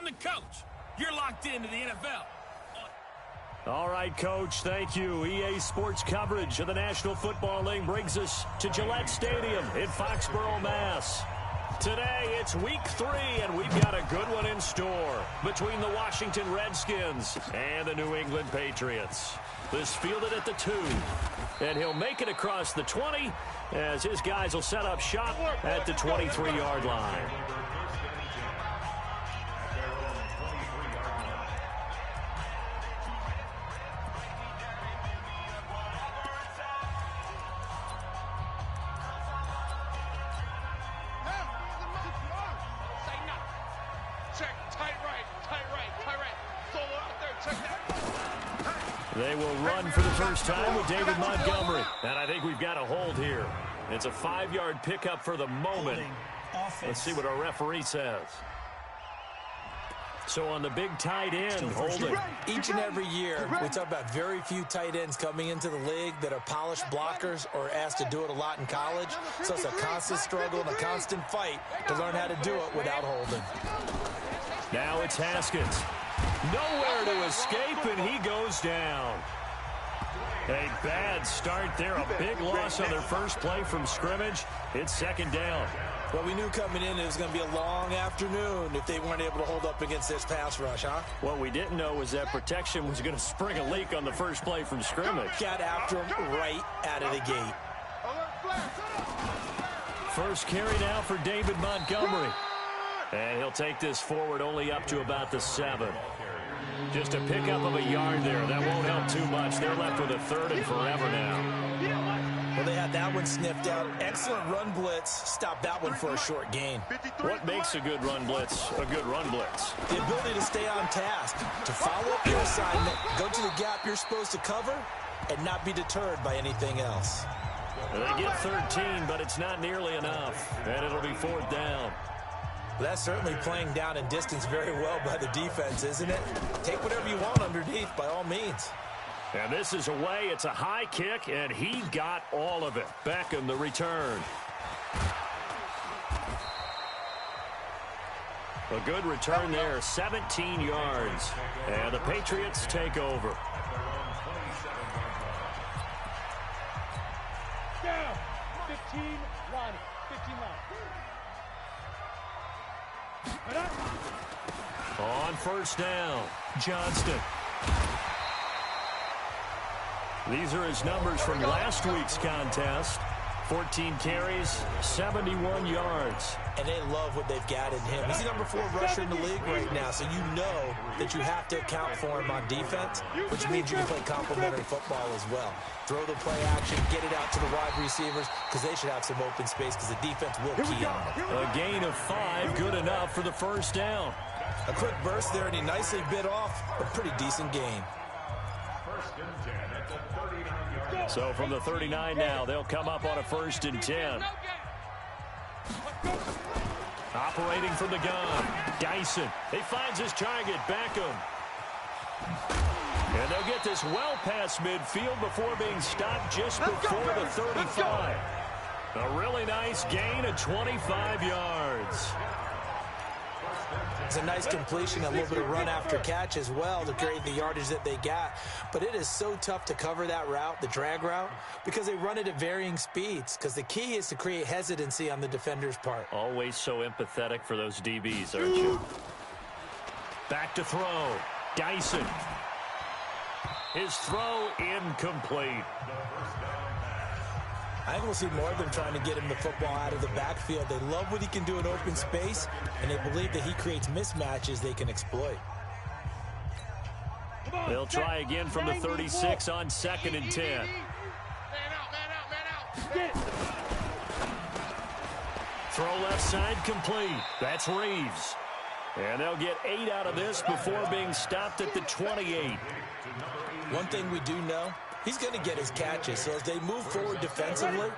the coach. You're locked into the NFL. All right, Coach, thank you. EA Sports coverage of the National Football League brings us to Gillette Stadium in Foxborough, Mass. Today, it's week 3, and we've got a good one in store between the Washington Redskins and the New England Patriots. This fielded at the 2, and he'll make it across the 20 as his guys will set up shop at the 23-yard line. They will run for the first time with David Montgomery. And I think we've got a hold here. It's a 5-yard pickup for the moment. Let's see what our referee says. So on the big tight end, holding. Each and every year, we talk about very few tight ends coming into the league that are polished blockers or asked to do it a lot in college. So it's a constant struggle and a constant fight to learn how to do it without holding. Now it's Haskins. Nowhere to escape, and he goes down. A bad start there. A big loss on their first play from scrimmage. It's second down. Well, we knew coming in it was going to be a long afternoon if they weren't able to hold up against this pass rush, huh? What we didn't know was that protection was going to spring a leak on the first play from scrimmage. Got after him right out of the gate. First carry now for David Montgomery. And he'll take this forward only up to about the 7. Just a pickup of a yard there. That won't help too much. They're left with a 3rd and forever now. Well, they had that one sniffed out. Excellent run blitz. Stop that one for a short gain. What makes a good run blitz a good run blitz? The ability to stay on task, to follow up your assignment, go to the gap you're supposed to cover, and not be deterred by anything else. They get 13, but it's not nearly enough. And it'll be 4th down. That's certainly playing down and distance very well by the defense, isn't it? Take whatever you want underneath, by all means. And this is away. It's a high kick, and he got all of it. Beckham, the return. A good return there, 17 yards. And the Patriots take over. Down. 15 line. 15 line. On first down, Johnston. These are his numbers from last week's contest. 14 carries, 71 yards. And they love what they've got in him. He's the number 4 rusher in the league right now, so you know that you have to account for him on defense, which means you can play complementary football as well. Throw the play action, get it out to the wide receivers, because they should have some open space, because the defense will key on them. A gain of 5, good enough for the first down. A quick burst there, and he nicely bit off a pretty decent gain. So from the 39 now, they'll come up on a 1st and 10. Operating from the gun, Dyson. He finds his target, Beckham. And they'll get this well past midfield before being stopped just before the 35. A really nice gain of 25 yards. It's a nice completion, a little bit of run after catch as well to create the yardage that they got. But it is so tough to cover that route, the drag route, because they run it at varying speeds. Because the key is to create hesitancy on the defender's part. Always so empathetic for those DBs, aren't you? Back to throw. Dyson. His throw incomplete. I think we'll see more of them trying to get him the football out of the backfield. They love what he can do in open space, and they believe that he creates mismatches they can exploit. They'll try again from the 36 on 2nd and 10. Man out. Throw left side complete. That's Reeves. And they'll get 8 out of this before being stopped at the 28. One thing we do know, he's going to get his catches. So as they move forward defensively,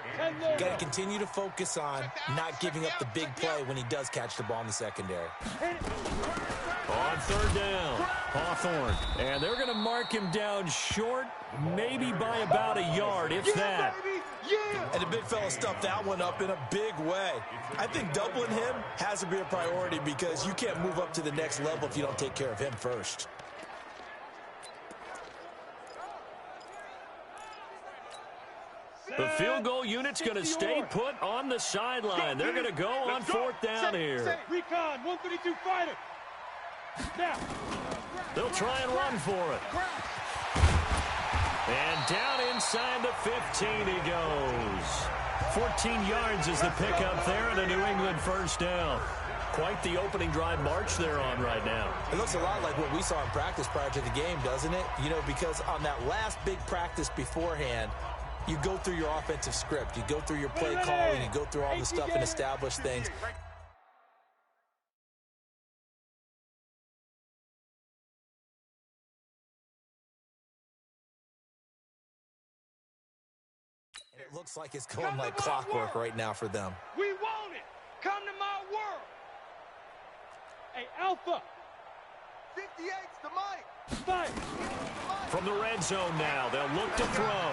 got to continue to focus on not giving up the big play when he does catch the ball in the secondary. On 3rd down, Hawthorne. And they're going to mark him down short, maybe by about a yard, if that. And the big fella stuffed that one up in a big way. I think doubling him has to be a priority because you can't move up to the next level if you don't take care of him first. The field goal unit's going to stay put on the sideline. They're going to go on fourth down here. Recon, 132 fighter. Now. They'll try and run for it. And down inside the 15 he goes. 14 yards is the pickup there and a New England first down. Quite the opening drive march they're on right now. It looks a lot like what we saw in practice prior to the game, doesn't it? You know, because on that last big practice beforehand, you go through your offensive script. You go through your play calling. You go through all the stuff and establish things. And it looks like it's going like clockwork right now for them. We want it. Come to my world. Hey, Alpha. 58's the mic. Fight. From the red zone now, they'll look to throw.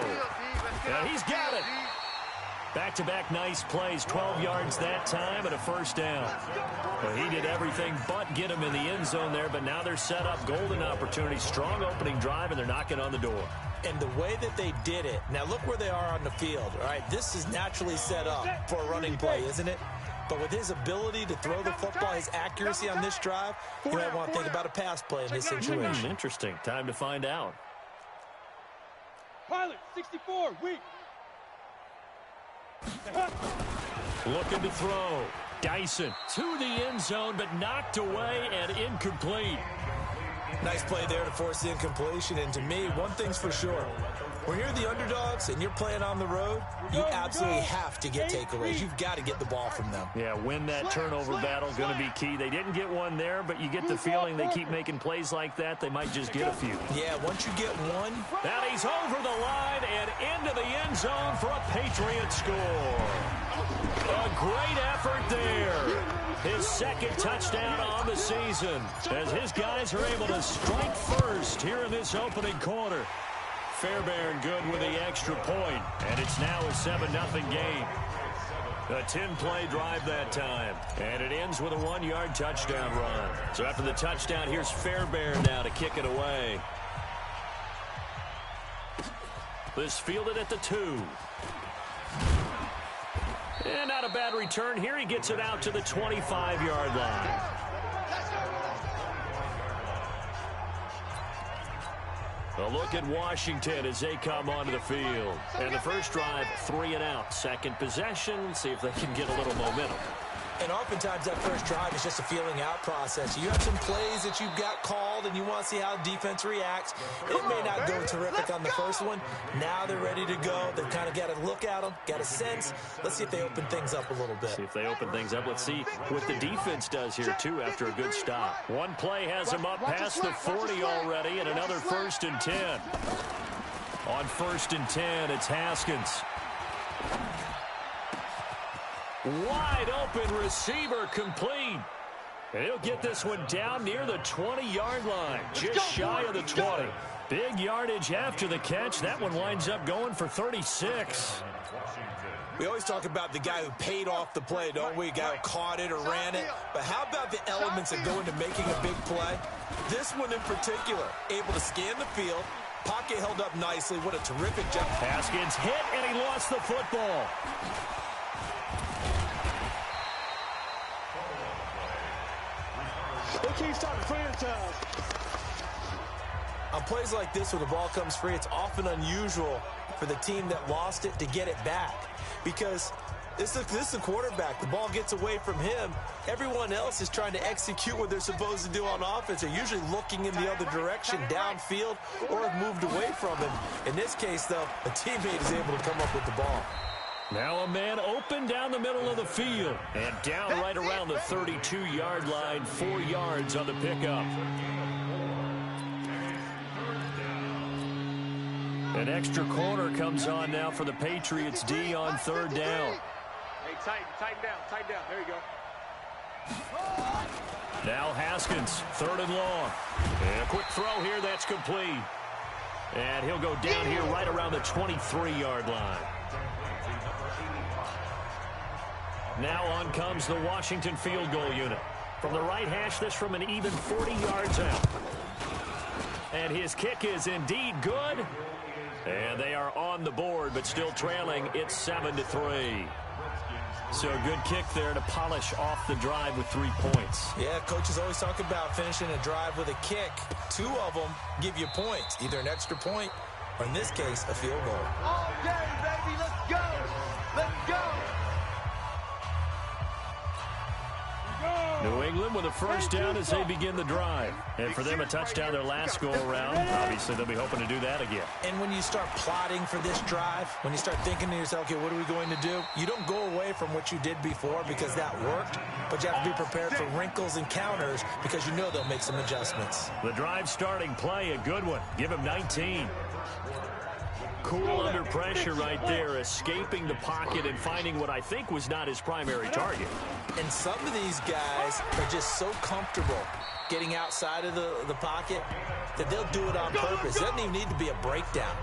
And he's got it. Back-to-back nice plays, 12 yards that time and a first down. Well, he did everything but get him in the end zone there, but now they're set up, golden opportunity, strong opening drive, and they're knocking on the door. And the way that they did it, now look where they are on the field, all right? This is naturally set up for a running play, isn't it? But with his ability to throw the football, his accuracy on this drive, you might want to think about a pass play in this situation. Interesting. Time to find out. Pilot, 64, weak. Looking to throw. Dyson to the end zone, but knocked away and incomplete. Nice play there to force the incompletion. And to me, one thing's for sure. When you're the underdogs and you're playing on the road, you absolutely have to get takeaways. You've got to get the ball from them. Yeah, win that turnover battle, going to be key. They didn't get one there, but you get the feeling they keep making plays like that, they might just get a few. Yeah, once you get one. Now he's over the line and into the end zone for a Patriot score. A great effort there. His second touchdown on the season as his guys are able to strike first here in this opening quarter. Fairbairn good with the extra point, and it's now a 7-0 game. A 10-play drive that time, and it ends with a 1-yard touchdown run. So after the touchdown, here's Fairbairn now to kick it away. This fielded at the 2. And not a bad return here. He gets it out to the 25-yard line. A look at Washington as they come onto the field. And the first drive, 3 and out. Second possession, see if they can get a little momentum. And oftentimes that first drive is just a feeling out process. You have some plays that you've got called and you want to see how the defense reacts. It may not go terrific on the first one. Now they're ready to go. They've kind of got to look at them, got a sense. Let's see if they open things up a little bit. See if they open things up. Let's see what the defense does here, too, after a good stop. One play has them up past the 40 already, and another 1st and 10. On 1st and 10, it's Haskins. Wide open receiver complete. And he'll get this one down near the 20-yard line, just shy of the 20. Big yardage after the catch. That one winds up going for 36. We always talk about the guy who paid off the play, don't we? A guy who caught it or ran it. But how about the elements that go into making a big play? This one in particular, able to scan the field. Pocket held up nicely. What a terrific job. Haskins hit, and he lost the football. On plays like this where the ball comes free, it's often unusual for the team that lost it to get it back. Because this is the quarterback. The ball gets away from him. Everyone else is trying to execute what they're supposed to do on offense. They're usually looking in the other direction, downfield, or have moved away from him. In this case, though, a teammate is able to come up with the ball. Now a man open down the middle of the field. And down right around the 32-yard line, 4 yards on the pickup. An extra corner comes on now for the Patriots D on 3rd down. Hey, tighten down. There you go. Now Haskins, 3rd and long. And a quick throw here, that's complete. And he'll go down here right around the 23-yard line. Now on comes the Washington field goal unit. From the right hash, this from an even 40 yards out. And his kick is indeed good. And they are on the board, but still trailing. It's 7-3. So a good kick there to polish off the drive with 3 points. Yeah, coaches always talk about finishing a drive with a kick. 2 of them give you points, either an extra point or, in this case, a field goal. All day, baby. Let's go. Let's go. New England with a first down as they begin the drive. And for them, a touchdown their last go-around. Obviously, they'll be hoping to do that again. And when you start plotting for this drive, when you start thinking to yourself, okay, what are we going to do? You don't go away from what you did before because that worked, but you have to be prepared for wrinkles and counters because you know they'll make some adjustments. The drive starting play, a good one. Give him 19. Cool under pressure right there, escaping the pocket and finding what I think was not his primary target. And some of these guys are just so comfortable getting outside of the pocket that they'll do it on purpose. It doesn't even need to be a breakdown.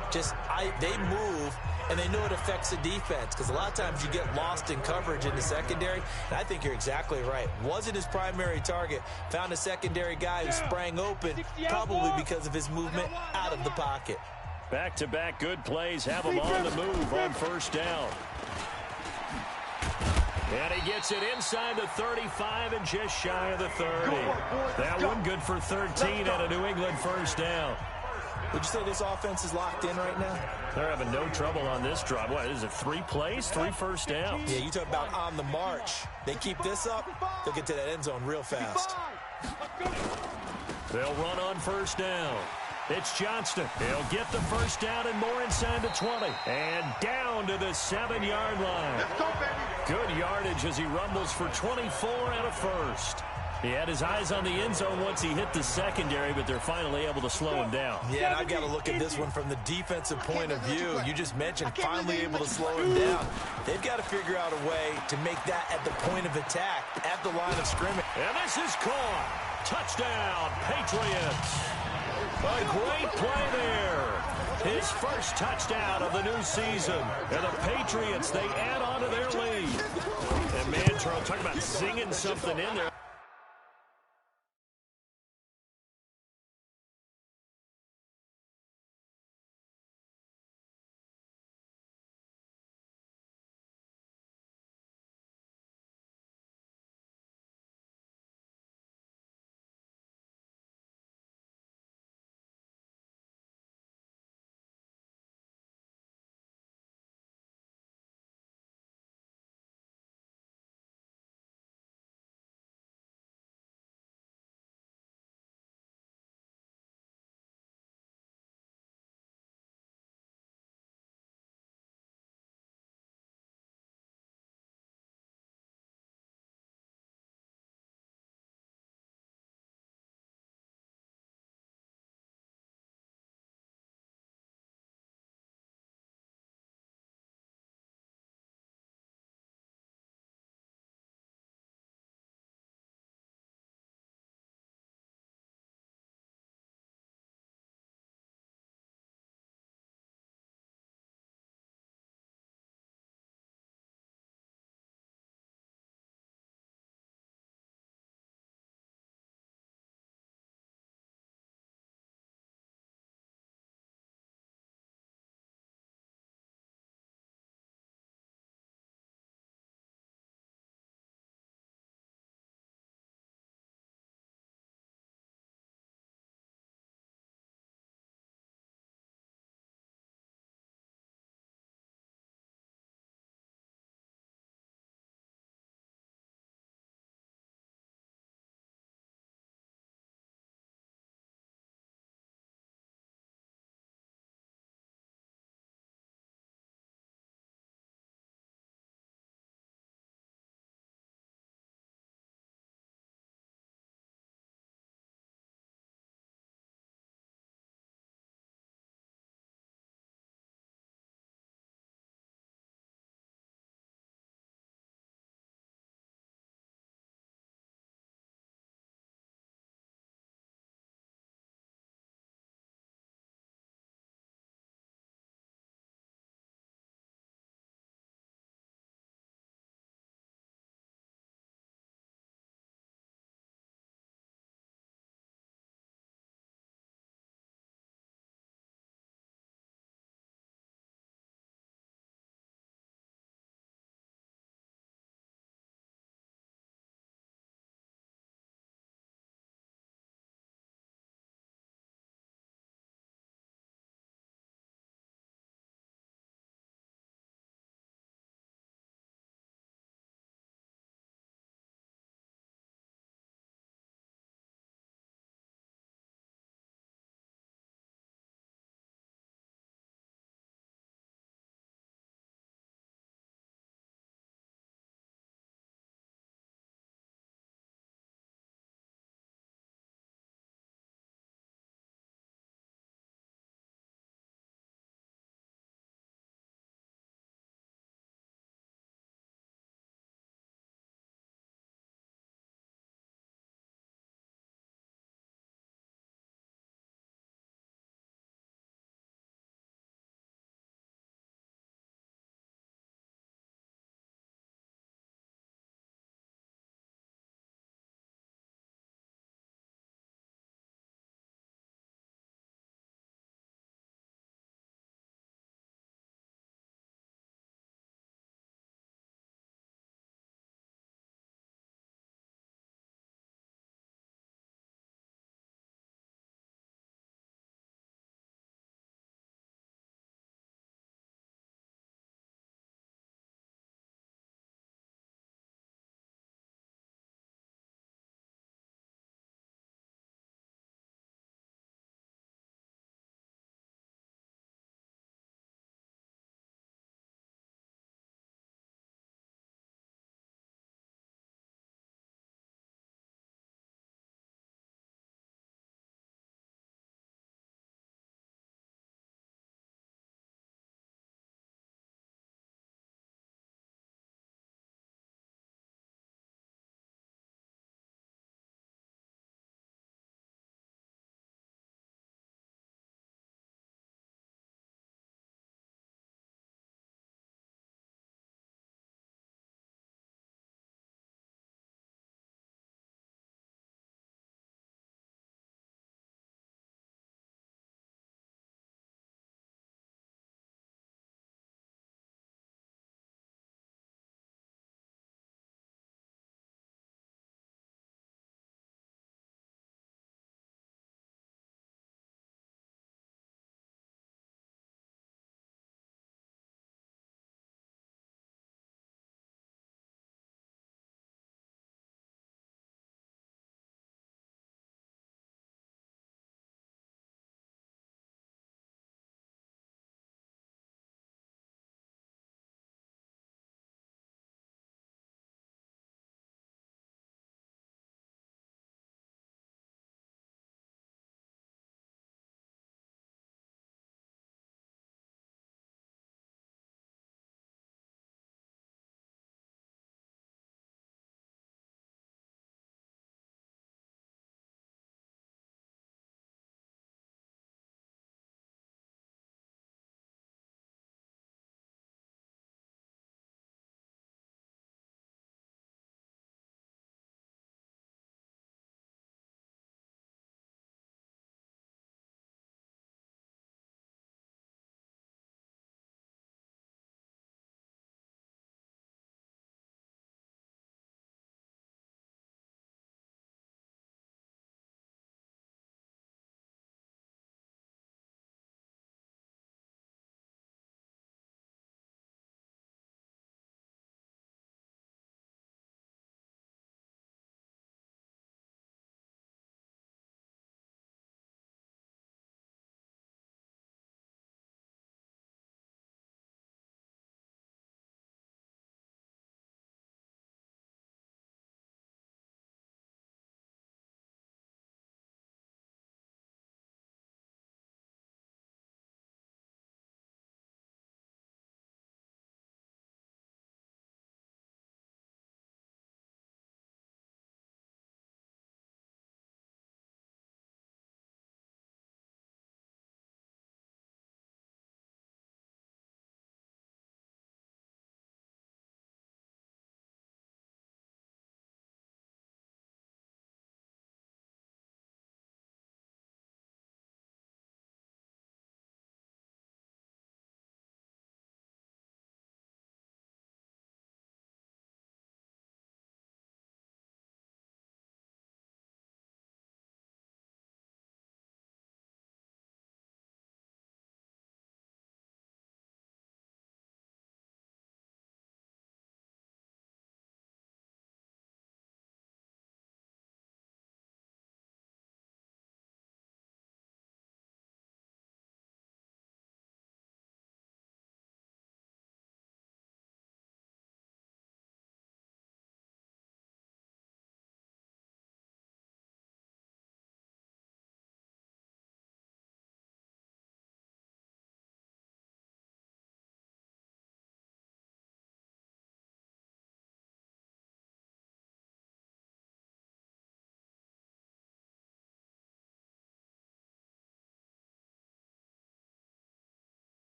They move, and they know it affects the defense because a lot of times you get lost in coverage in the secondary, and I think you're exactly right. Wasn't his primary target. Found a secondary guy who sprang open, probably because of his movement out of the pocket. Back-to-back good plays have him on the move on first down. And he gets it inside the 35 and just shy of the 30. That one good for 13 and a New England first down. Would you say this offense is locked in right now? They're having no trouble on this drive. What, is it 3 plays, 3 first downs? Yeah, you talk about on the march. They keep this up, they'll get to that end zone real fast. They'll run on first down. It's Johnston. He'll get the first down and more inside the 20. And down to the 7-yard line. Let's go, baby. Good yardage as he rumbles for 24 and a first. He had his eyes on the end zone once he hit the secondary, but they're finally able to slow him down. Yeah, and I've got to look at this one from the defensive point of view. You just mentioned finally able to slow him down. They've got to figure out a way to make that at the point of attack, at the line of scrimmage. And this is caught. Touchdown, Patriots. A great play there. His first touchdown of the new season. And the Patriots, they add on to their lead. And man, Charles, talk about singing something in there.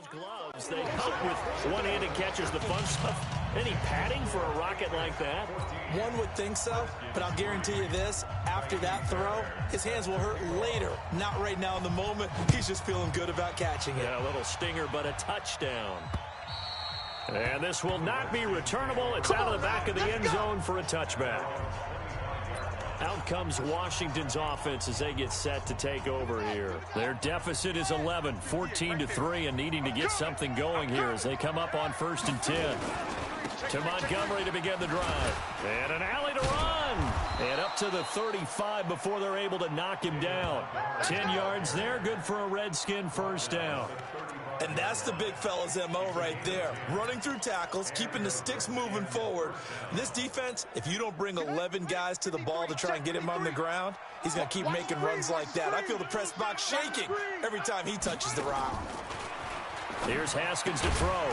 those gloves, they help with one-handed catches, the fun stuff. Any padding for a rocket like that? One would think so, but I'll guarantee you this. After that throw, his hands will hurt later. Not right now in the moment. He's just feeling good about catching it. Yeah, a little stinger, but a touchdown. And this will not be returnable. It's out of the back of the end zone for a touchback. Out comes Washington's offense as they get set to take over here. Their deficit is 11, 14-3, and needing to get something going here as they come up on 1st and 10. To Montgomery to begin the drive. And an alley to run. And up to the 35 before they're able to knock him down. 10 yards there, good for a Redskin first down. And that's the big fella's MO right there. Running through tackles, keeping the sticks moving forward. This defense, if you don't bring 11 guys to the ball to try and get him on the ground, he's going to keep making runs like that. I feel the press box shaking every time he touches the rock. Here's Haskins to throw.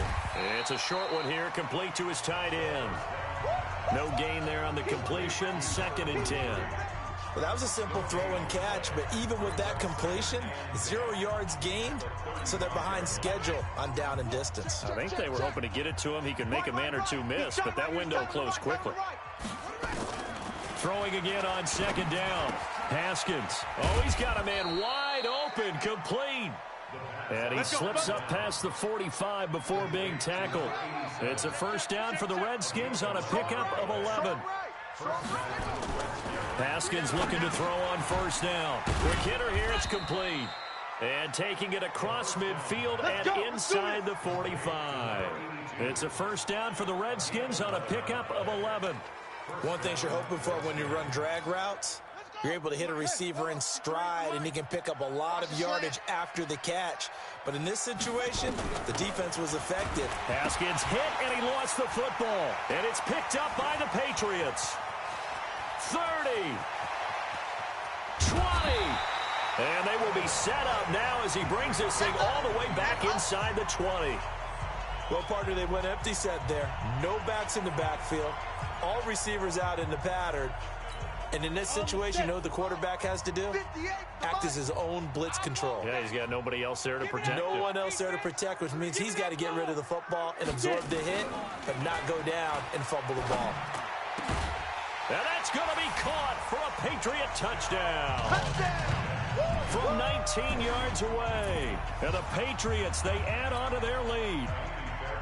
It's a short one here, complete to his tight end. No gain there on the completion, 2nd and 10. Well, that was a simple throw and catch, but even with that completion, 0 yards gained, so they're behind schedule on down and distance. I think they were hoping to get it to him. He can make a man or two miss, but that window closed quickly. Throwing again on 2nd down. Haskins. Oh, he's got a man wide open, complete. And he slips up past the 45 before being tackled. It's a first down for the Redskins on a pickup of 11. Haskins looking to throw on 1st down. Quick hitter here, it's complete. And taking it across midfield and inside the 45. It's a first down for the Redskins on a pickup of 11. One thing you're hoping for when you run drag routes, you're able to hit a receiver in stride, and he can pick up a lot of yardage after the catch. But in this situation, the defense was effective. Haskins hit, and he lost the football. And it's picked up by the Patriots. 30. 20. And they will be set up now as he brings this thing all the way back inside the 20. Well, partner, they went empty set there. No backs in the backfield. All receivers out in the pattern. And in this situation, you know what the quarterback has to do? Act as his own blitz control. Yeah, he's got nobody else there to protect No one else there to protect, which means he's got to get rid of the football and absorb the hit, but not go down and fumble the ball. And that's going to be caught for a Patriot touchdown. From 19 yards away. And the Patriots, they add on to their lead.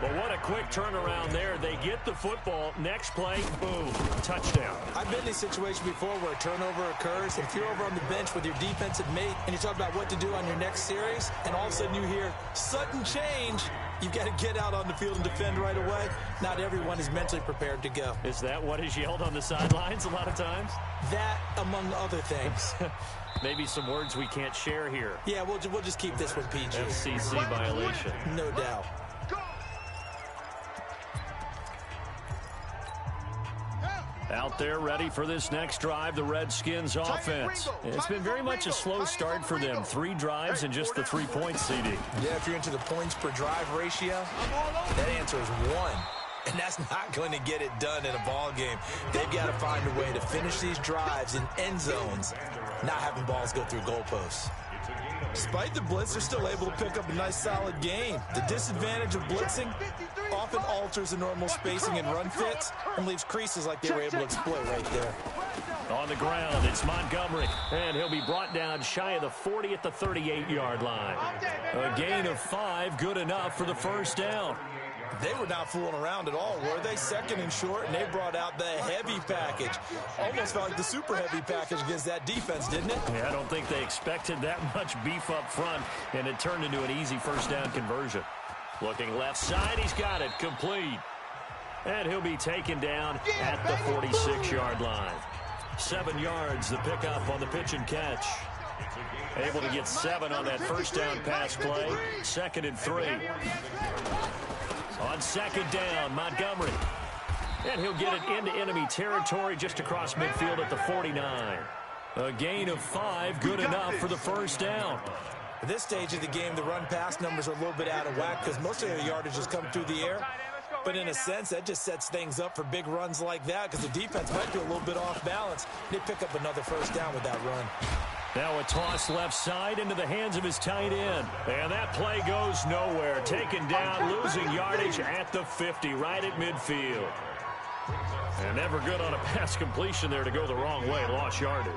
But what a quick turnaround there. They get the football. Next play, boom, touchdown. I've been in a situation before where a turnover occurs. If you're over on the bench with your defensive mate and you talk about what to do on your next series, and all of a sudden you hear sudden change, you've got to get out on the field and defend right away. Not everyone is mentally prepared to go. Is that what is yelled on the sidelines a lot of times? That, among other things. Maybe some words we can't share here. Yeah, we'll just keep this one PG. FCC violation. No doubt. Out there ready for this next drive, the Redskins offense. It's been very much a slow start for them. 3 drives and just the 3 points, CD. Yeah, if you're into the points per drive ratio, that answer is 1. And that's not going to get it done in a ball game. They've got to find a way to finish these drives in end zones, not having balls go through goalposts. Despite the blitz, they're still able to pick up a nice solid gain. The disadvantage of blitzing often alters the normal spacing and run fits and leaves creases like they were able to exploit right there. On the ground, it's Montgomery, and he'll be brought down shy of the 40 at the 38-yard line. A gain of 5, good enough for the first down. They were not fooling around at all, were they? 2nd and short, and they brought out the heavy package. Almost felt like the super heavy package against that defense, didn't it? Yeah, I don't think they expected that much beef up front, and it turned into an easy first down conversion. Looking left side, he's got it, complete. And he'll be taken down at the 46-yard line. 7 yards, the pickup on the pitch and catch. Able to get 7 on that first down pass play. 2nd and 3. On 2nd down, Montgomery. And he'll get it into enemy territory just across midfield at the 49. A gain of 5, good enough for the first down. At this stage of the game, the run-pass numbers are a little bit out of whack because most of their yardage has come through the air. But in a sense, that just sets things up for big runs like that because the defense might be a little bit off balance. They pick up another first down with that run. Now a toss left side into the hands of his tight end. And that play goes nowhere. Taken down, losing yardage at the 50, right at midfield. And never good on a pass completion there to go the wrong way. Lost yardage.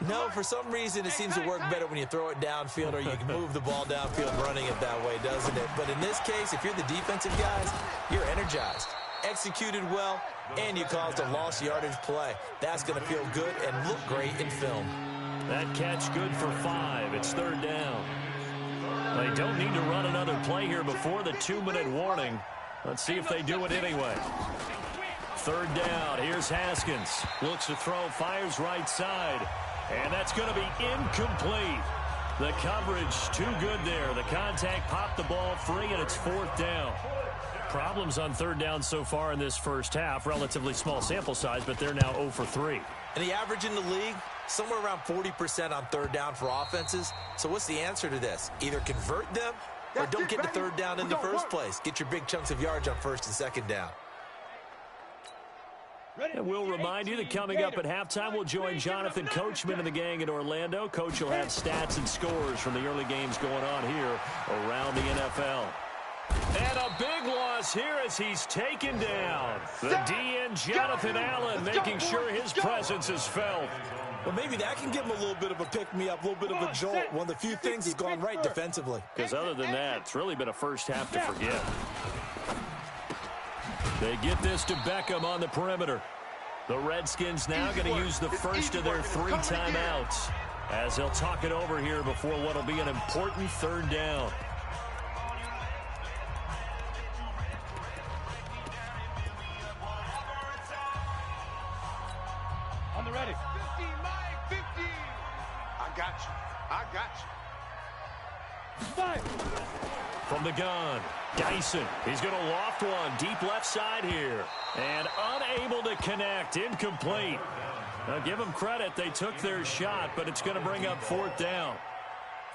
No, for some reason it seems to work better when you throw it downfield or you can move the ball downfield running it that way, doesn't it? But in this case, if you're the defensive guys, you're energized, executed well, and you caused a lost yardage play. That's going to feel good and look great in film. That catch good for 5. It's 3rd down. They don't need to run another play here before the 2-minute warning. Let's see if they do it anyway. 3rd down. Here's Haskins. Looks to throw, fires right side. And that's going to be incomplete. The coverage too good there. The contact popped the ball free, and it's 4th down. Problems on 3rd down so far in this first half. Relatively small sample size, but they're now 0 for 3. And the average in the league, somewhere around 40% on 3rd down for offenses. So what's the answer to this? Either convert them or don't get to 3rd down in the first place. Get your big chunks of yards on 1st and 2nd down. And we'll remind you that coming up at halftime, we'll join Jonathan Coachman and the gang in Orlando. Coach will have stats and scores from the early games going on here around the NFL. And a big loss here as he's taken down. The DN, Jonathan Allen, making sure his presence is felt. Well, maybe that can give him a little bit of a pick-me-up, a little bit of a jolt. One of the few things that's gone right defensively. Because other than that, it's really been a first half to forget. They get this to Beckham on the perimeter. The Redskins now going to use the first of their 3 timeouts as they'll talk it over here before what will be an important 3rd down. On the ready. 50, Mike, 50. I got you. I got you. 5. From the gun, Dyson. He's going to loft one deep left side here. And unable to connect. Incomplete. Now, give them credit. They took their shot, but it's going to bring up 4th down.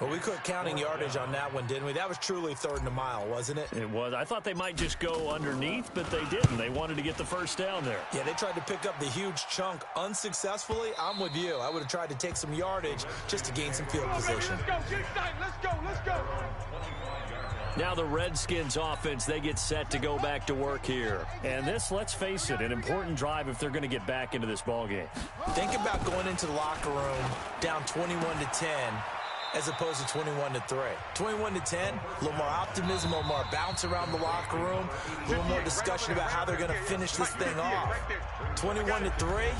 Well, we quit counting yardage on that one, didn't we? That was truly 3rd and a mile, wasn't it? It was. I thought they might just go underneath, but they didn't. They wanted to get the first down there. Yeah, they tried to pick up the huge chunk unsuccessfully. I'm with you. I would have tried to take some yardage just to gain some field position. Let's go. Let's go. Let's go. Now the Redskins offense, they get set to go back to work here. And this, let's face it, an important drive if they're going to get back into this ballgame. Think about going into the locker room down 21-10 as opposed to 21-3. 21-10, a little more optimism, a little more bounce around the locker room, a little more discussion about how they're going to finish this thing off. 21-3,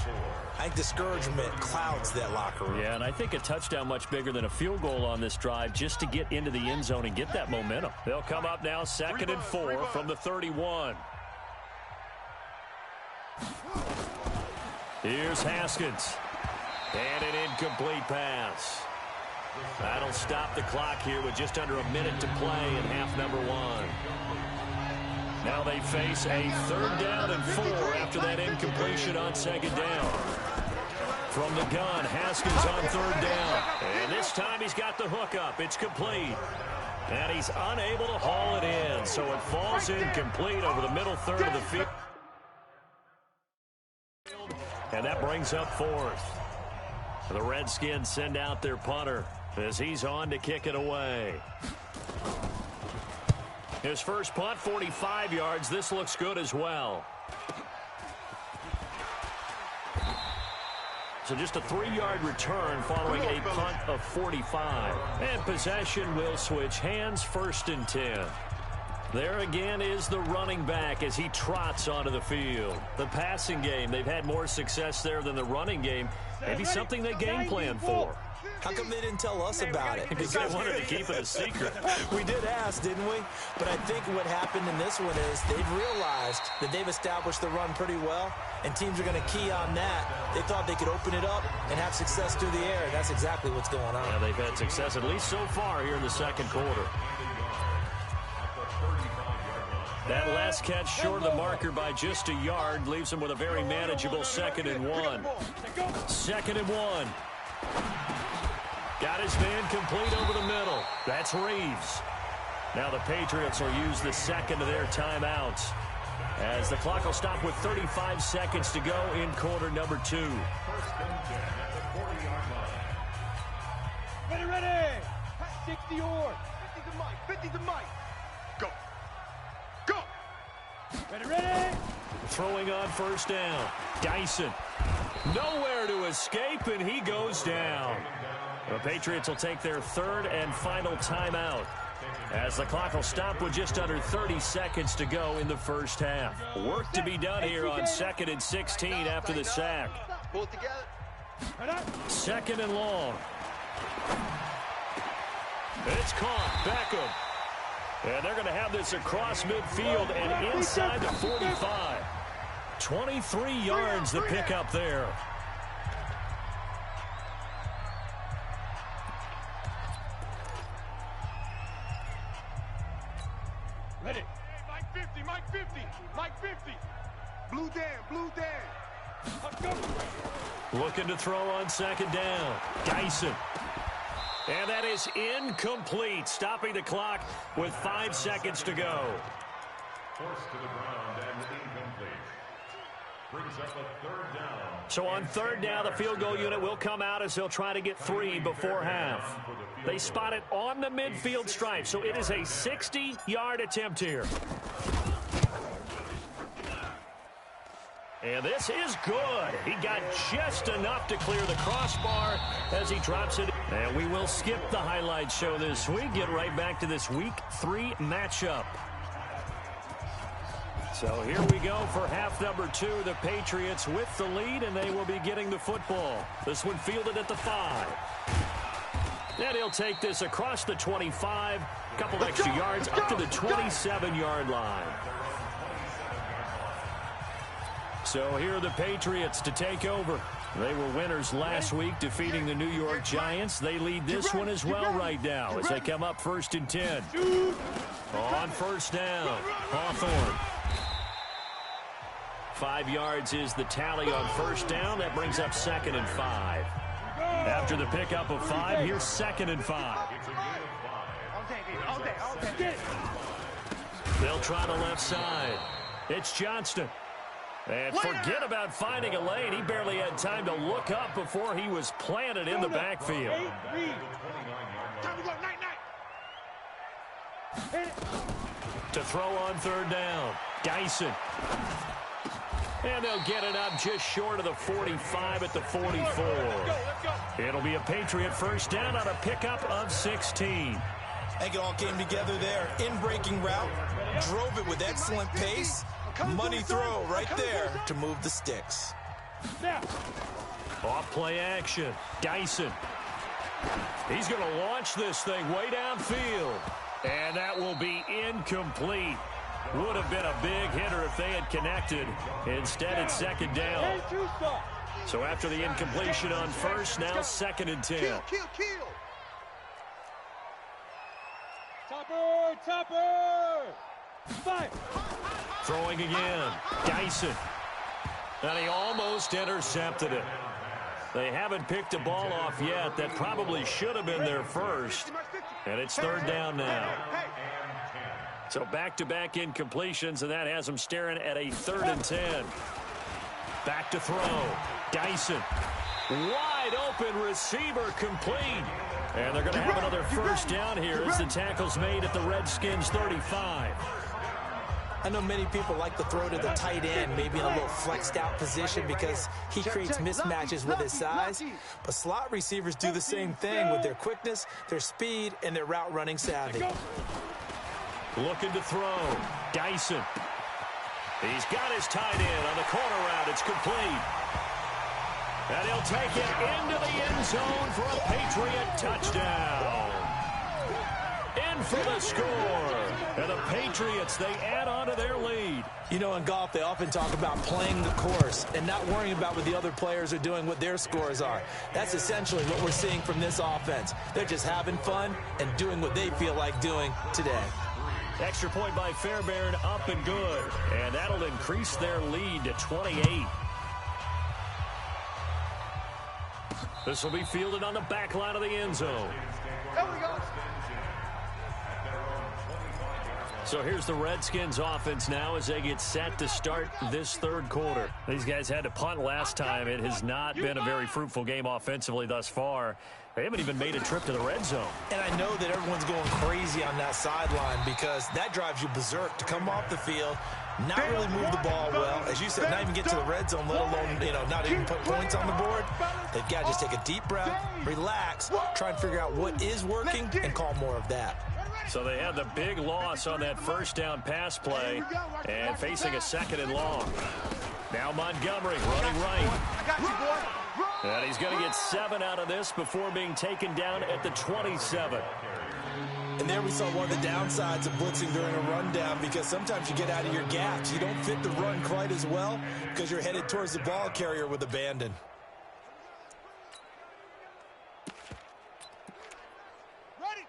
I think discouragement clouds that locker room. Yeah, and I think a touchdown much bigger than a field goal on this drive just to get into the end zone and get that momentum. They'll come up now 2nd and 4 from the 31. Here's Haskins. And an incomplete pass. That'll stop the clock here with just under a minute to play in half number 1. Now they face a 3rd down and 4 after that incompletion on 2nd down. From the gun, Haskins on 3rd down. And this time he's got the hook up. It's complete. And he's unable to haul it in. So it falls incomplete over the middle third of the field. And that brings up 4th. The Redskins send out their punter as he's on to kick it away. His first punt, 45 yards. This looks good as well. So just a 3-yard return following a punt of 45. And possession will switch hands, 1st and 10. There again is the running back as he trots onto the field. The passing game, they've had more success there than the running game. Maybe something they game plan for. How come they didn't tell us about it? Because they wanted to keep it a secret. We did ask, didn't we? But I think what happened in this one is they've realized that they've established the run pretty well, and teams are going to key on that. They thought they could open it up and have success through the air, and that's exactly what's going on. Yeah, they've had success, at least so far, here in the 2nd quarter. That last catch short of the marker by just a yard leaves them with a very manageable 2nd and 1. 2nd and 1. Got his man complete over the middle. That's Reeves. Now the Patriots will use the 2nd of their timeouts as the clock will stop with 35 seconds to go in quarter number 2. 60 or 50 to Mike, 50 to Mike. Go. Go. Ready. Throwing on first down. Dyson. Nowhere to escape, and he goes down. The Patriots will take their third and final timeout, as the clock will stop with just under 30 seconds to go in the first half. Work to be done here on 2nd and 16 after the sack. Pull it together. 2nd and long. It's caught. Beckham. And they're going to have this across midfield and inside the 45. 23 yards to pick up there. Ready. Mike 50, Mike 50, Mike 50. Blue Dan, blue Dan. Let's go. Looking to throw on 2nd down. Dyson. And that is incomplete, stopping the clock with 5 seconds to go. Forced to the ground and incomplete. Brings up a 3rd down. So on 3rd down, the field goal unit will come out as they'll try to get 3 before half. They spot it on the midfield stripe, so it is a 60-yard attempt here. And this is good. He got just enough to clear the crossbar as he drops it. And we will skip the highlight show this week. Get right back to this Week 3 matchup. So here we go for half number 2. The Patriots with the lead, and they will be getting the football. This one fielded at the 5. And he'll take this across the 25. A couple extra yards up to the 27-yard line. So here are the Patriots to take over. They were winners last week, defeating the New York Giants. They lead this one as well right now as they come up 1st and 10. On 1st down, Hawthorne. 5 yards is the tally on 1st down. That brings up 2nd and 5. After the pickup of 5, here's 2nd and 5. They'll try the left side. It's Johnston. And forget about finding a lane. He barely had time to look up before he was planted in the backfield. To throw on 3rd down, Dyson. And they'll get it up just short of the 45 at the 44. It'll be a Patriot 1st down on a pickup of 16. I think it all came together there. In-breaking route, drove it with excellent pace. Money throw right there to move the sticks. Off play action. Dyson. He's going to launch this thing way downfield. And that will be incomplete. Would have been a big hitter if they had connected. Instead, it's 2nd down. So after the incompletion on 1st, now 2nd and 10. Kill. Topper. 5. Throwing again. Dyson. And he almost intercepted it. They haven't picked a ball off yet. That probably should have been their first. And it's 3rd down now. So back-to-back incompletions, and that has them staring at a 3rd and 10. Back to throw. Dyson. Wide open receiver complete. And they're going to have another 1st down here as the tackle's made at the Redskins 35. I know many people like to throw to the tight end, maybe in a little flexed out position because he creates mismatches with his size. But slot receivers do the same thing with their quickness, their speed, and their route running savvy. Looking to throw. Dyson. He's got his tight end on the corner route. It's complete. And he'll take it into the end zone for a Patriot touchdown. In for the score. And the Patriots, they add on to their lead. You know, in golf, they often talk about playing the course and not worrying about what the other players are doing, what their scores are. That's essentially what we're seeing from this offense. They're just having fun and doing what they feel like doing today. Extra point by Fairbairn, up and good. And that'll increase their lead to 28. This will be fielded on the back line of the end zone. There we go. So here's the Redskins offense now as they get set to start this 3rd quarter. These guys had to punt last time. It has not been a very fruitful game offensively thus far. They haven't even made a trip to the red zone. And I know that everyone's going crazy on that sideline because that drives you berserk to come off the field, not really move the ball well. As you said, not even get to the red zone, let alone, not even put points on the board. They've got to just take a deep breath, relax, try and figure out what is working, and call more of that. So they had the big loss on that first down pass play and facing a 2nd and long. Now Montgomery running right. I got you, boy. And he's going to get 7 out of this before being taken down at the 27. And there we saw one of the downsides of blitzing during a rundown because sometimes you get out of your gaps. You don't fit the run quite as well because you're headed towards the ball carrier with abandon.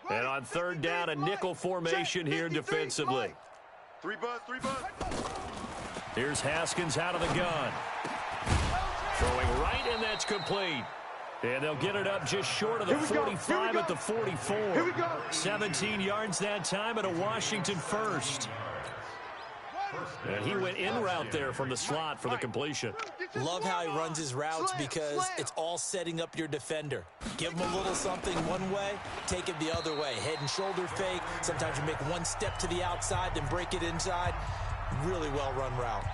And on 3rd down, a nickel formation here defensively. 3 buzz, 3 buzz. Here's Haskins out of the gun. Throwing right, and that's complete. And they'll get it up just short of the 45 at the 44. 17 yards that time, and a Washington first. And he went in route there from the slot for the completion. Love how he runs his routes because it's all setting up your defender. Give him a little something one way, take it the other way. Head and shoulder fake. Sometimes you make one step to the outside, then break it inside. Really well-run route.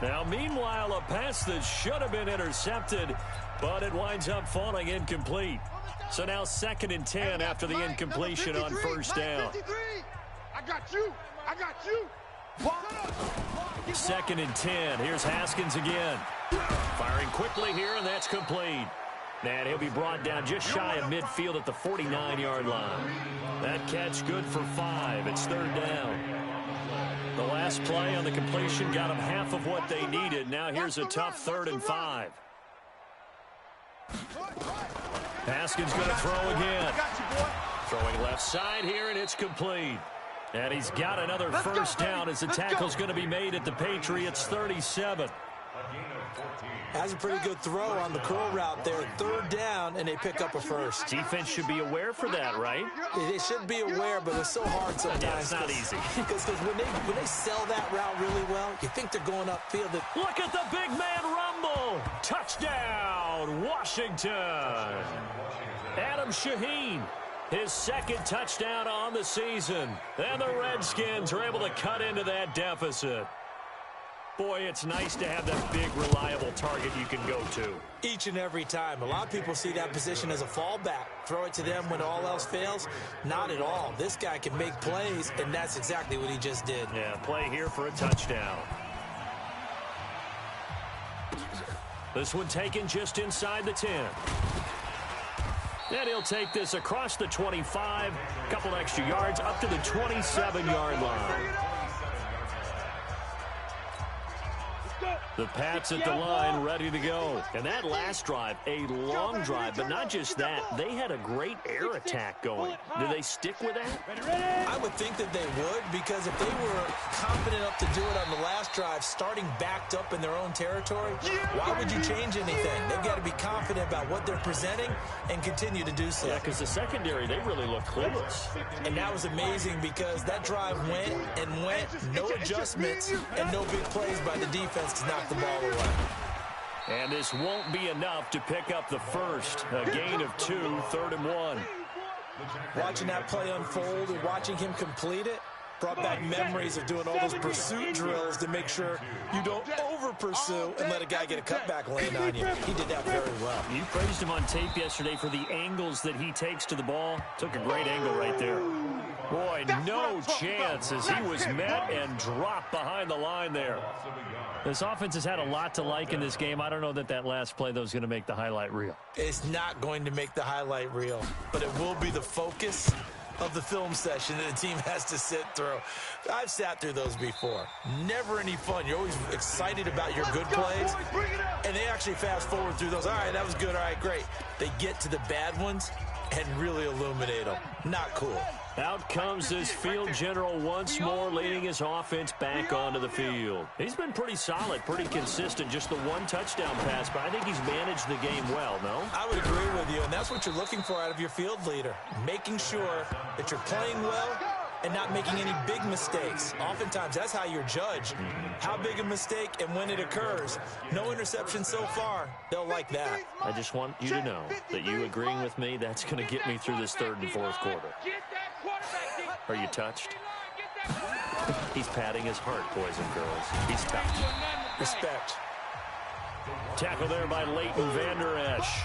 Now, meanwhile, a pass that should have been intercepted, but it winds up falling incomplete. So now 2nd and 10 after the incompletion on 1st down. I got you. I got you. 2nd and 10. Here's Haskins again. Firing quickly here, and that's complete. And he'll be brought down just shy of midfield at the 49-yard line. That catch good for 5. It's 3rd down. The last play on the completion got them half of what they needed. Now here's a tough 3rd and 5. Haskins going to throw again. Throwing left side here, and it's complete. And he's got another first down as the tackle's going to be made at the Patriots' 37. Has a pretty good throw on the curl route there. 3rd down, and they pick up a first. Defense should be aware for that, right? They should be aware, but it's so hard sometimes. Yeah, it's not easy. Because when they sell that route really well, you think they're going upfield. Look at the big man rumble. Touchdown, Washington. Adam Shaheen, his 2nd touchdown on the season. And the Redskins are able to cut into that deficit. Boy, it's nice to have that big, reliable target you can go to. Each and every time. A lot of people see that position as a fallback. Throw it to them when all else fails. Not at all. This guy can make plays, and that's exactly what he just did. Yeah, play here for a touchdown. This one taken just inside the 10. And he'll take this across the 25, a couple extra yards up to the 27-yard line. The Pats at the line, ready to go. And that last drive, a long drive, but not just that. They had a great air attack going. Do they stick with that? I would think that they would, because if they were confident enough to do it on the last drive, starting backed up in their own territory, why would you change anything? They've got to be confident about what they're presenting and continue to do so. Yeah, because the secondary, they really look clueless. And that was amazing because that drive went and went, no adjustments, and no big plays by the defense to knock the ball away. And this won't be enough to pick up the first. A gain of 2, 3rd and 1. Watching that play unfold and watching him complete it brought back memories of doing all those pursuit drills to make sure you don't over-pursue and let a guy get a cutback lane on you. He did that very well. You praised him on tape yesterday for the angles that he takes to the ball. Took a great angle right there. Boy, no chance as he was met and dropped behind the line there. This offense has had a lot to like in this game. I don't know that that last play, though, is going to make the highlight reel. It's not going to make the highlight reel, but it will be the focus of the film session that the team has to sit through. I've sat through those before. Never any fun. You're always excited about your good plays, and they actually fast forward through those. All right, that was good. All right, great. They get to the bad ones and really illuminate them. Not cool. Out comes this field general once more, leading his offense back onto the field. He's been pretty solid, pretty consistent, just the one touchdown pass, but I think he's managed the game well, no? I would agree with you, and that's what you're looking for out of your field leader, making sure that you're playing well and not making any big mistakes. Oftentimes, that's how you're judged. How big a mistake and when it occurs. No interception so far. They'll like that. I just want you to know that you agreeing with me, that's going to get me through this third and fourth quarter. Are you touched? He's patting his heart, boys and girls. He's touched. Respect. Tackle there by Leighton Vander Esch.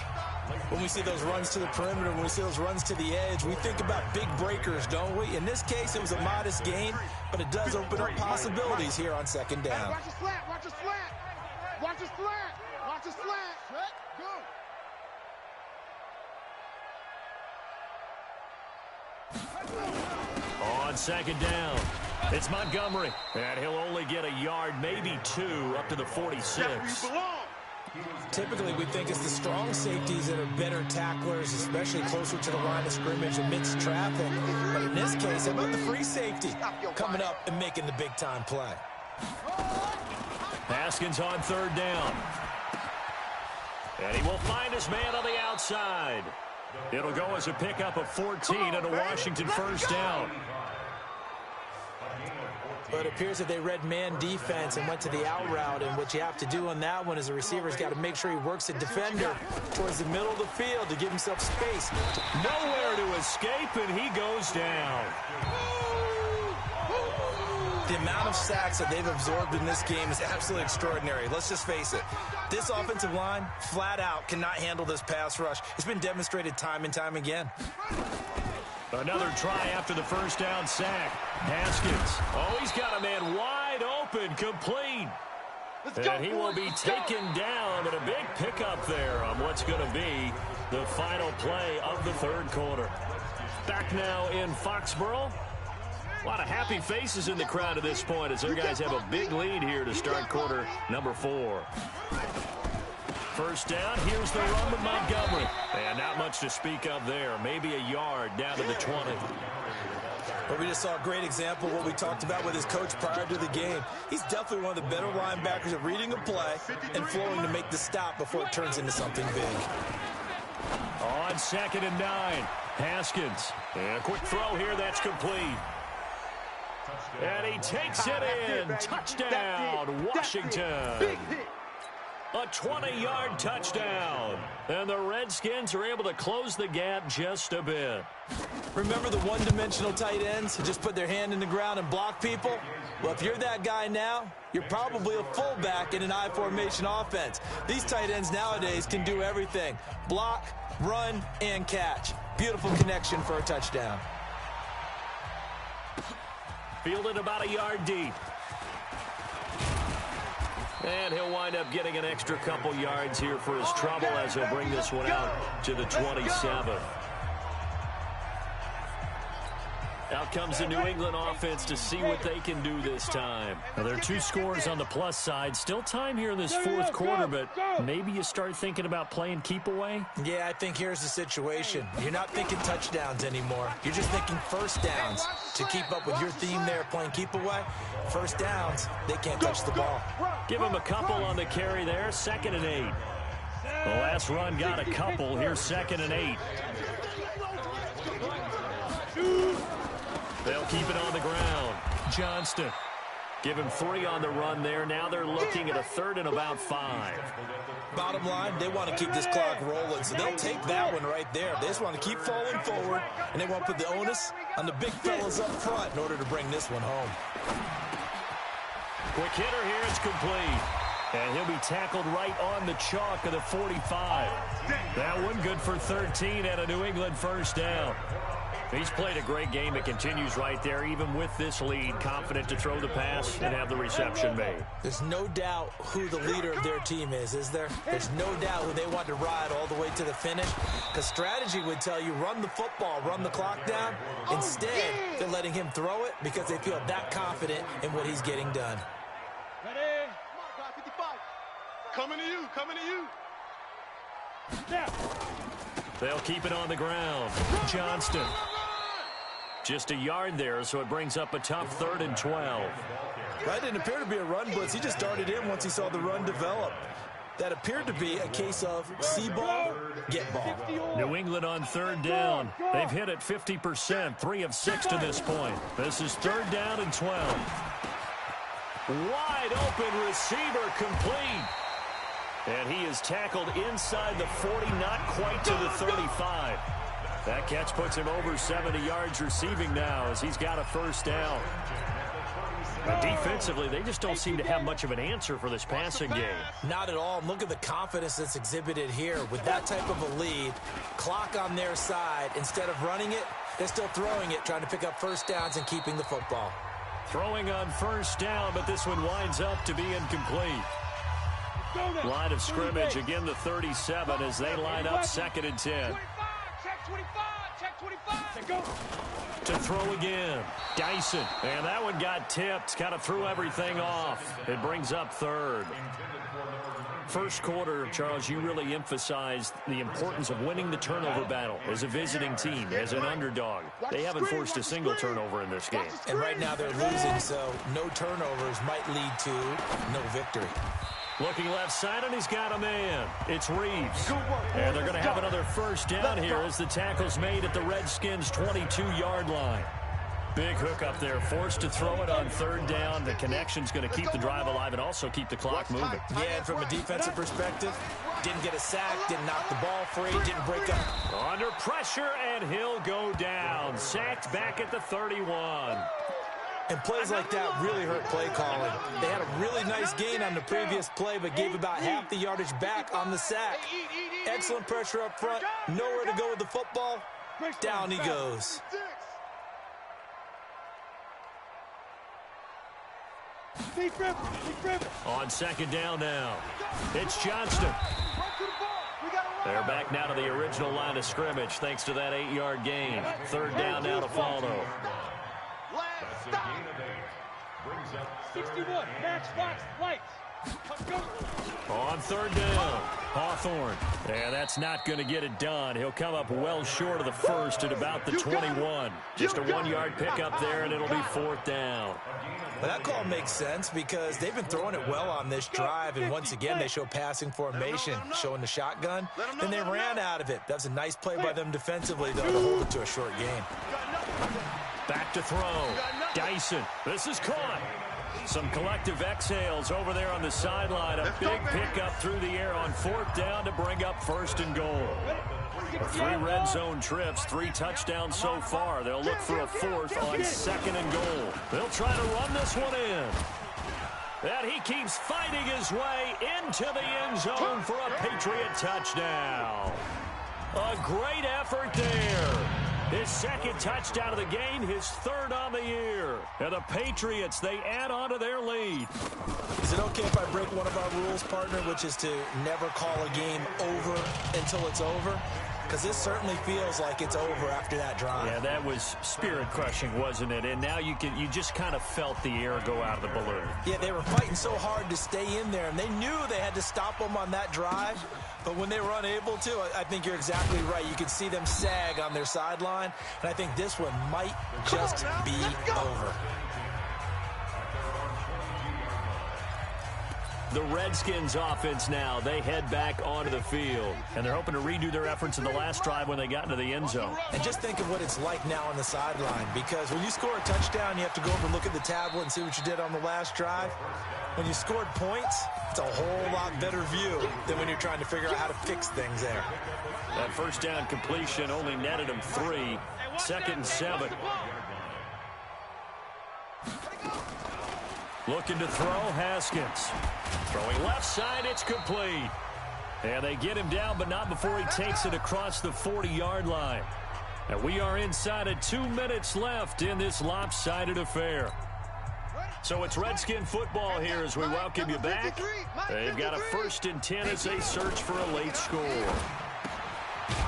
When we see those runs to the perimeter, when we see those runs to the edge, we think about big breakers, don't we? In this case, it was a modest gain, but it does open up possibilities here on second down. Watch a slant, watch a slant. Watch a slant, watch a slant. Set, go. On second down, it's Montgomery. And he'll only get a yard, maybe two, up to the 46. Typically, we think it's the strong safeties that are better tacklers, especially closer to the line of scrimmage amidst traffic. But in this case, how about the free safety coming up and making the big-time play? Haskins on third down. And he will find his man on the outside. It'll go as a pickup of 14 and a Washington first down. But it appears that they read man defense and went to the out route, and what you have to do on that one is the receiver's got to make sure he works the defender towards the middle of the field to give himself space. Nowhere to escape, and he goes down. The amount of sacks that they've absorbed in this game is absolutely extraordinary. Let's just face it. This offensive line, flat out, cannot handle this pass rush. It's been demonstrated time and time again. Another try after the first down sack. Haskins. Oh, he's got a man wide open, complete. And he will be taken down, but a big pickup there on what's going to be the final play of the third quarter. Back now in Foxborough. A lot of happy faces in the crowd at this point as their guys have a big lead here to start quarter number 4. First down, here's the run with Montgomery. And not much to speak of there. Maybe a yard down to the 20. But we just saw a great example of what we talked about with his coach prior to the game. He's definitely one of the better linebackers at reading a play and flowing to make the stop before it turns into something big. On second and 9, Haskins. And a quick throw here, that's complete. And he takes it in. Touchdown, Washington. A 20-yard touchdown. And the Redskins are able to close the gap just a bit. Remember the one-dimensional tight ends who just put their hand in the ground and block people? Well, if you're that guy now, you're probably a fullback in an I-formation offense. These tight ends nowadays can do everything. Block, run, and catch. Beautiful connection for a touchdown. Fielded about a yard deep. And he'll wind up getting an extra couple yards here for his trouble as he'll bring this one out to the 27. Out comes the New England offense to see what they can do this time. Now, there are 2 scores on the plus side. Still time here in this fourth quarter, but maybe you start thinking about playing keep away? Yeah, I think here's the situation. You're not thinking touchdowns anymore. You're just thinking first downs. To keep up with your theme there, playing keep away, first downs, they can't touch the ball. Give him a couple on the carry there, 2nd and 8. The last run got a couple. Here's 2nd and 8. They'll keep it on the ground. Johnston. Give him 3 on the run there. Now they're looking at a 3rd and about 5. Bottom line, they want to keep this clock rolling, so they'll take that one right there. They just want to keep falling forward, and they want to put the onus on the big fellas up front in order to bring this one home. Quick hitter here, it's complete. And he'll be tackled right on the chalk of the 45. That one good for 13 and a New England first down. He's played a great game. It continues right there, even with this lead, confident to throw the pass and have the reception made. There's no doubt who the leader of their team is there? There's no doubt who they want to ride all the way to the finish. Because strategy would tell you, run the football, run the clock down. Instead, they're letting him throw it because they feel that confident in what he's getting done. Ready? Come on, 55. Coming to you, coming to you. They'll keep it on the ground. Johnston. Just a yard there, so it brings up a tough 3rd and 12. That didn't appear to be a run blitz. He just darted in once he saw the run develop. That appeared to be a case of see ball, get ball. New England on third down. They've hit it 50%, 3 of 6 to this point. This is third down and 12. Wide open receiver complete. And he is tackled inside the 40, not quite to the 35. That catch puts him over 70 yards receiving now as he's got a first down. But defensively, they just don't seem to have much of an answer for this passing game. Not at all. Look at the confidence that's exhibited here. With that type of a lead, clock on their side, instead of running it, they're still throwing it, trying to pick up first downs and keeping the football. Throwing on first down, but this one winds up to be incomplete. Line of scrimmage, again the 37 as they line up 2nd and 10. To throw again, Dyson, and that one got tipped, kind of threw everything off. It brings up 3rd. First quarter, Charles, you really emphasized the importance of winning the turnover battle as a visiting team, as an underdog. They haven't forced a single turnover in this game. And right now they're losing, so no turnovers might lead to no victory. Looking left side, and he's got a man. It's Reeves. And they're going to have another first down here as the tackle's made at the Redskins' 22-yard line. Big hook up there, forced to throw it on third down. The connection's going to keep the drive alive and also keep the clock moving. Yeah, and from a defensive perspective, didn't get a sack, didn't knock the ball free, didn't break up. Under pressure, and he'll go down. Sacked back at the 31. And plays like that really hurt play calling. They had a really nice gain on the previous play, but gave about half the yardage back on the sack. Excellent pressure up front. Nowhere to go with the football. Down he goes. On 2nd down now. It's Johnston. They're back now to the original line of scrimmage thanks to that 8-yard gain. 3rd down now to follow. 61, match, box, lights. On 3rd down, Hawthorne. Yeah, that's not going to get it done. He'll come up well short of the first at about the 21. Just a 1-yard pickup there, and it'll be 4th down. Well, that call makes sense because they've been throwing it well on this drive, and once again, they show passing formation, showing the shotgun. Then they ran out of it. That's a nice play by them defensively, though, to hold it to a short gain. Back to throw. Dyson. This is caught. Some collective exhales over there on the sideline. A big pickup through the air on 4th down to bring up 1st and goal. 3 red zone trips, 3 touchdowns so far. They'll look for a 4th on 2nd and goal. They'll try to run this one in. And he keeps fighting his way into the end zone for a Patriot touchdown. A great effort there. His 2nd touchdown of the game, his 3rd on the year. And the Patriots, they add on to their lead. Is it okay if I break one of our rules, partner, which is to never call a game over until it's over? Because this certainly feels like it's over after that drive. Yeah, that was spirit-crushing, wasn't it? And now you just kind of felt the air go out of the balloon. Yeah, they were fighting so hard to stay in there, and they knew they had to stop them on that drive. But when they were unable to, I think you're exactly right. You could see them sag on their sideline, and I think this one might just be over. The Redskins offense now, they head back onto the field. And they're hoping to redo their efforts in the last drive when they got into the end zone. And just think of what it's like now on the sideline. Because when you score a touchdown, you have to go over and look at the tablet and see what you did on the last drive. When you scored points, it's a whole lot better view than when you're trying to figure out how to fix things there. That first down completion only netted him 3. 2nd and 7. Looking to throw, Haskins. Throwing left side, it's complete. And they get him down, but not before he takes it across the 40-yard line. And we are inside of 2 minutes left in this lopsided affair. So it's Redskin football here as we welcome you back. They've got a 1st and 10 as they search for a late score.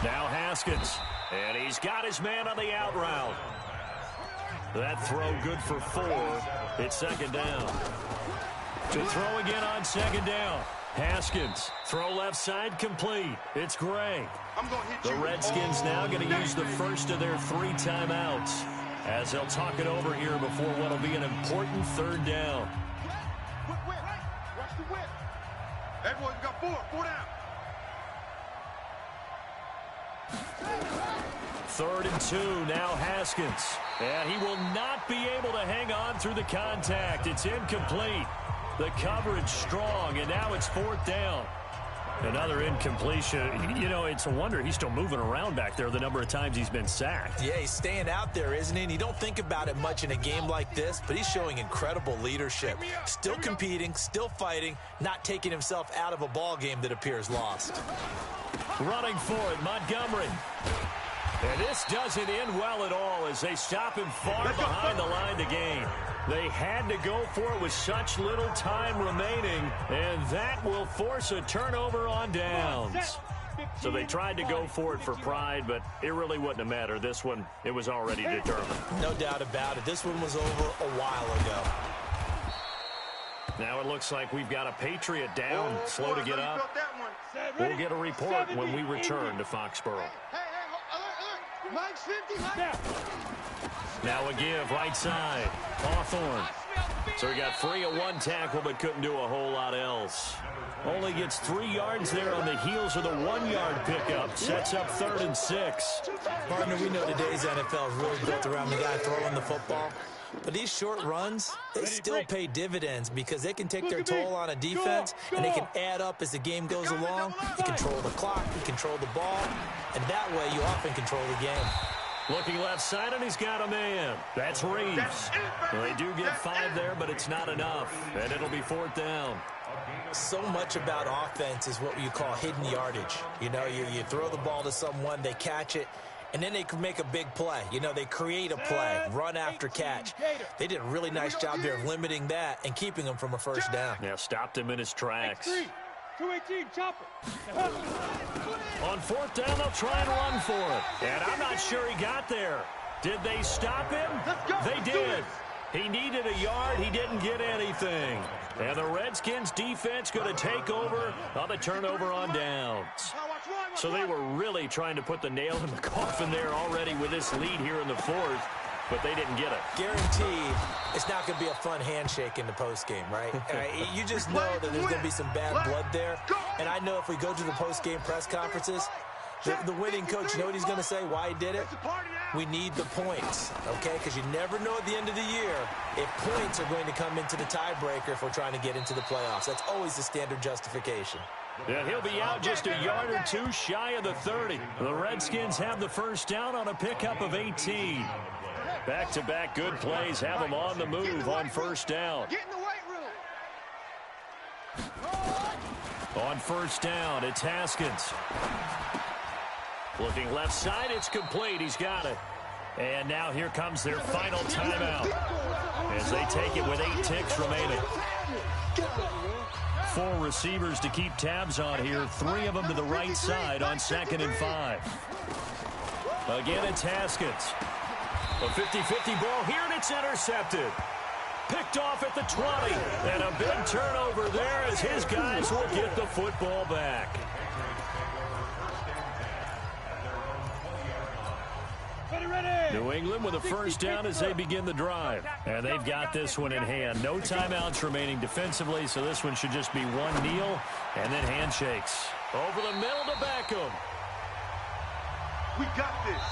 Now Haskins. And he's got his man on the out route. That throw good for 4. It's 2nd down. To throw again on 2nd down. Haskins. Throw left side complete. It's Gray. The Redskins now going to use the first of their 3 timeouts as they'll talk it over here before what will be an important 3rd down. Everyone got four down. 3rd and 2, now Haskins. And he will not be able to hang on through the contact. It's incomplete. The coverage strong, and now it's 4th down. Another incompletion. You know, it's a wonder he's still moving around back there the number of times he's been sacked. Yeah, he's staying out there, isn't he? And you don't think about it much in a game like this, but he's showing incredible leadership. Still competing, still fighting, not taking himself out of a ball game that appears lost. Running for it, Montgomery. And this doesn't end well at all as they stop him far behind the line to gain. They had to go for it with such little time remaining, and that will force a turnover on downs. So they tried to go for it for pride, but it really wouldn't have mattered. This one, it was already determined. No doubt about it. This one was over a while ago. Now it looks like we've got a Patriot down, slow to get up. We'll get a report when we return to Foxborough. Mike's 50, Mike. Now a give, right side, Hawthorne. So he got free of one tackle, but couldn't do a whole lot else. Only gets 3 yards there on the heels of the 1-yard pickup. Sets up 3rd and 6. Partner, we know today's NFL is really built around the guy throwing the football. But these short runs, they still pay dividends because they can take their toll on a defense, and they can add up as the game goes along. You control the clock, you control the ball, and that way you often control the game. Looking left side, and he's got a man. That's Reeves. Well, they do get 5 there, but it's not enough, and it'll be 4th down. So much about offense is what you call hidden yardage. You know, you throw the ball to someone, they catch it, and then they can make a big play. You know, they create a play, run after catch. They did a really nice job there of limiting that and keeping him from a 1st down. Yeah, stopped him in his tracks. 218, chopper. On 4th down, they'll try and run for it. And I'm not sure he got there. Did they stop him? They did. He needed a yard. He didn't get anything. And the Redskins defense going to take over on the turnover on downs. So they were really trying to put the nail in the coffin there already with this lead here in the 4th, but they didn't get it. Guaranteed it's not going to be a fun handshake in the postgame, right? You just know that there's going to be some bad blood there. And I know if we go to the postgame press conferences, the winning coach, you know what he's going to say, why he did it? We need the points, okay? Because you never know at the end of the year if points are going to come into the tiebreaker if we're trying to get into the playoffs. That's always the standard justification. Yeah, he'll be out just a yard or 2 shy of the 30. The Redskins have the 1st down on a pickup of 18. Back-to-back good plays have them on the move on 1st down. Get in the weight room. On 1st down, it's Haskins. Looking left side, it's complete. He's got it. And now here comes their final timeout as they take it with 8 ticks remaining. 4 receivers to keep tabs on here. 3 of them to the right side on 2nd and 5. Again, it's Haskins. A 50-50 ball here, and it's intercepted. Picked off at the 20. And a big turnover there as his guys will get the football back. New England with a 1st down as they begin the drive. And they've got this one in hand. No timeouts remaining defensively, so this one should just be one kneel and then handshakes. Over the middle to Beckham. We got this.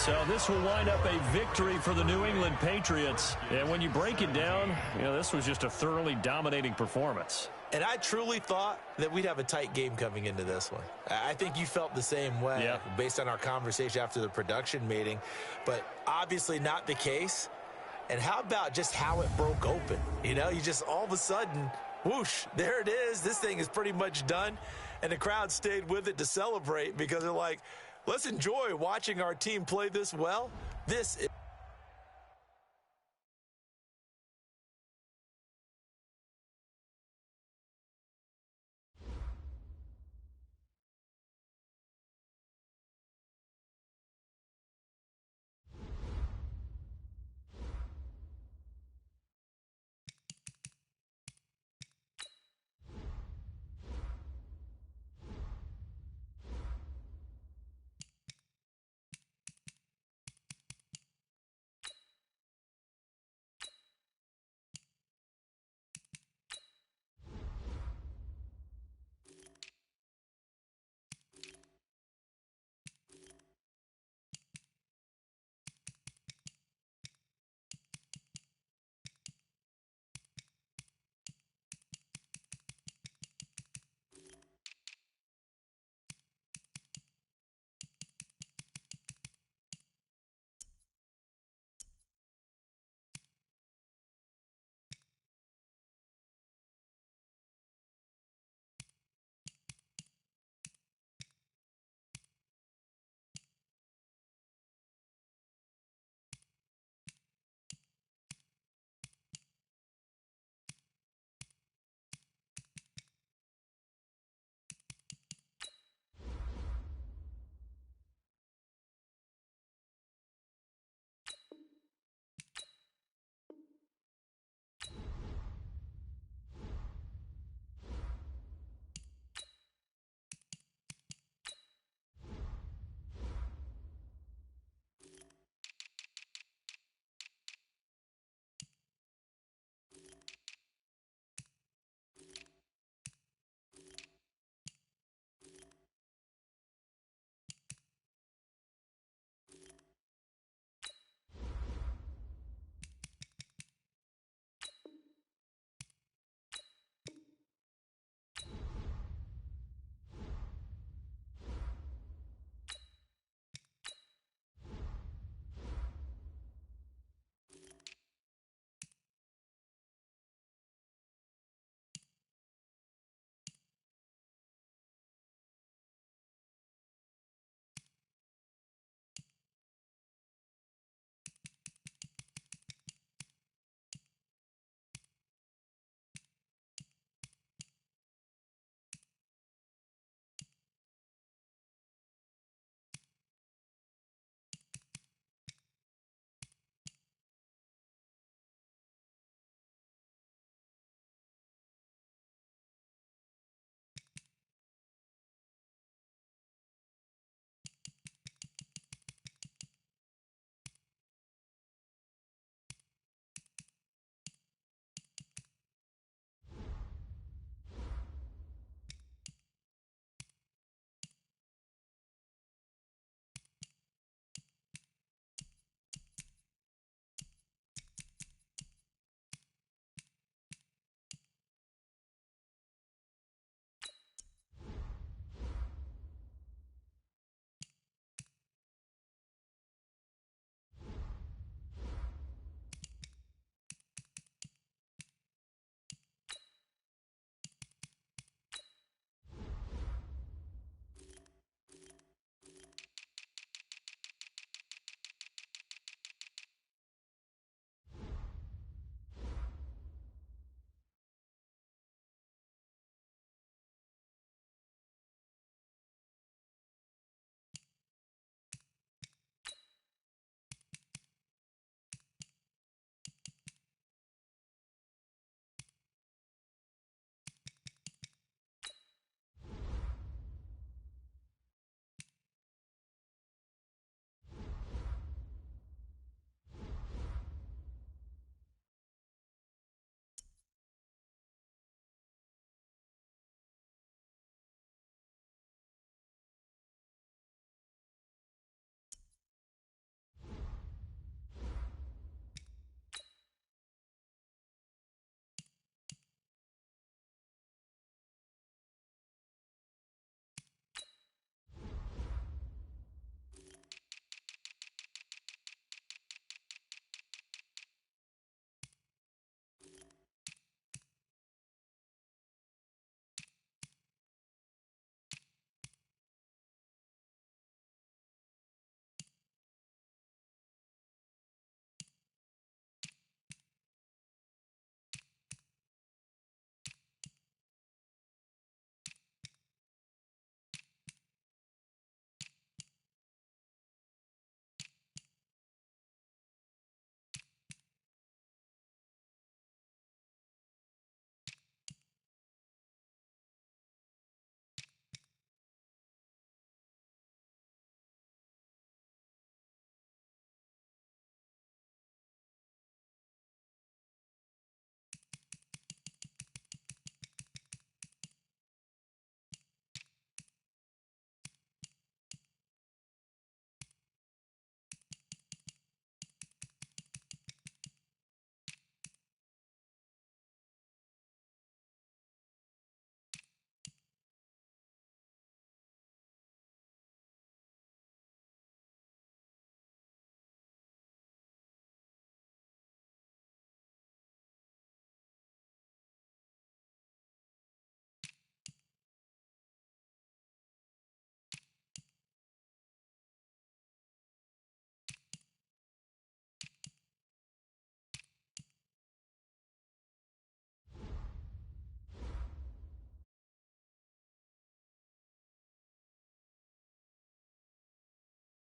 So this will wind up a victory for the New England Patriots. And when you break it down, you know, this was just a thoroughly dominating performance. And I truly thought that we'd have a tight game coming into this one. I think you felt the same way based on our conversation after the production meeting. But obviously not the case. And how about just how it broke open? You know, you just all of a sudden, whoosh, there it is. This thing is pretty much done. And the crowd stayed with it to celebrate because they're like, let's enjoy watching our team play this well. This is